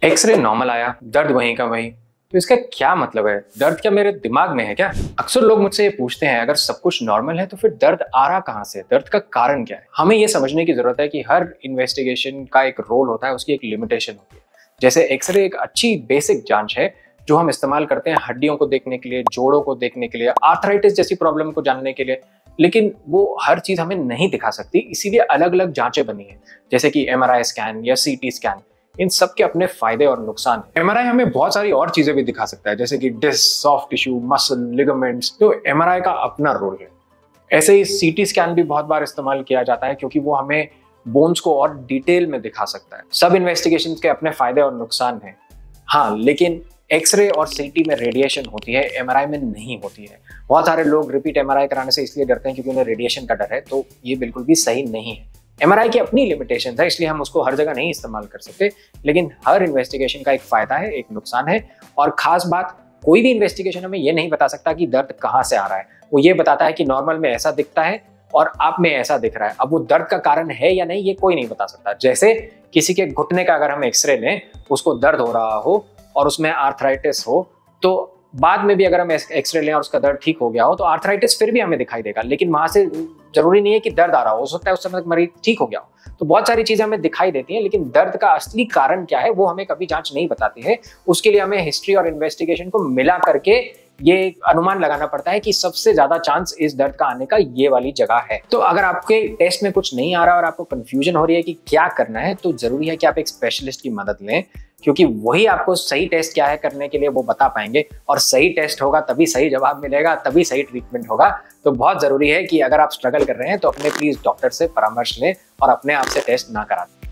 X ray normal आया, दर्द वहीं का वहीं। तो इसका क्या मतलब है? दर्द क्या मेरे दिमाग में है क्या? अक्सर लोग मुझसे ये पूछते हैं, अगर सब कुछ नॉर्मल है तो फिर दर्द आ रहा कहाँ से? दर्द का कारण क्या है? हमें ये समझने की जरूरत है कि हर इन्वेस्टिगेशन का एक रोल होता है, उसकी एक लिमिटेशन होती है। जैसे एक्सरे एक अच्छी बेसिक जांच है जो हम इस्तेमाल करते हैं हड्डियों को देखने के लिए, जोड़ों को देखने के लिए, आर्थराइटिस जैसी प्रॉब्लम को जानने के लिए, लेकिन वो हर चीज हमें नहीं दिखा सकती, इसीलिए अलग अलग जांचें बनी है, जैसे कि एमआरआई स्कैन या सीटी स्कैन। इन सब के अपने फायदे और नुकसान हैं। एमआरआई हमें बहुत सारी और चीजें भी दिखा सकता है, जैसे कि disc, soft tissue, muscle, ligaments. तो एमआरआई का अपना रोल है। ऐसे ही सीटी स्कैन भी बहुत बार इस्तेमाल किया जाता है, क्योंकि वो हमें बोन्स को और डिटेल में दिखा सकता है। सब इन्वेस्टिगेशंस के अपने फायदे और नुकसान हैं। हाँ, लेकिन एक्सरे और सीटी में रेडिएशन होती है, एमआरआई में नहीं होती है। बहुत सारे लोग रिपीट एमआरआई कराने से इसलिए डरते हैं क्योंकि उन्हें रेडिएशन का डर है, तो ये बिल्कुल भी सही नहीं है। एमआरआई की अपनी लिमिटेशन है, इसलिए हम उसको हर जगह नहीं इस्तेमाल कर सकते, लेकिन हर इन्वेस्टिगेशन का एक फायदा है, एक नुकसान है। और खास बात, कोई भी इन्वेस्टिगेशन हमें ये नहीं बता सकता कि दर्द कहाँ से आ रहा है। वो ये बताता है कि नॉर्मल में ऐसा दिखता है और आप में ऐसा दिख रहा है। अब वो दर्द का कारण है या नहीं, ये कोई नहीं बता सकता। जैसे किसी के घुटने का अगर हम एक्सरे लें, उसको दर्द हो रहा हो और उसमें आर्थराइटिस हो, तो बाद में भी अगर हम एक्सरे लें और उसका दर्द ठीक हो गया हो, तो आर्थराइटिस फिर भी हमें दिखाई देगा, लेकिन वहां से जरूरी नहीं है कि दर्द आ रहा हो सकता है उस समय तक मरीज ठीक हो गया हो। तो बहुत सारी चीजें हमें दिखाई देती हैं, लेकिन दर्द का असली कारण क्या है वो हमें कभी जांच नहीं बताती है। उसके लिए हमें हिस्ट्री और इन्वेस्टिगेशन को मिला करके ये अनुमान लगाना पड़ता है कि सबसे ज्यादा चांस इस दर्द का आने का ये वाली जगह है। तो अगर आपके टेस्ट में कुछ नहीं आ रहा और आपको कंफ्यूजन हो रही है कि क्या करना है, तो जरूरी है कि आप एक स्पेशलिस्ट की मदद लें, क्योंकि वही आपको सही टेस्ट क्या है करने के लिए वो बता पाएंगे। और सही टेस्ट होगा तभी सही जवाब मिलेगा, तभी सही ट्रीटमेंट होगा। तो बहुत जरूरी है कि अगर आप स्ट्रगल कर रहे हैं तो अपने प्लीज डॉक्टर से परामर्श लें और अपने आप से टेस्ट ना कराएं।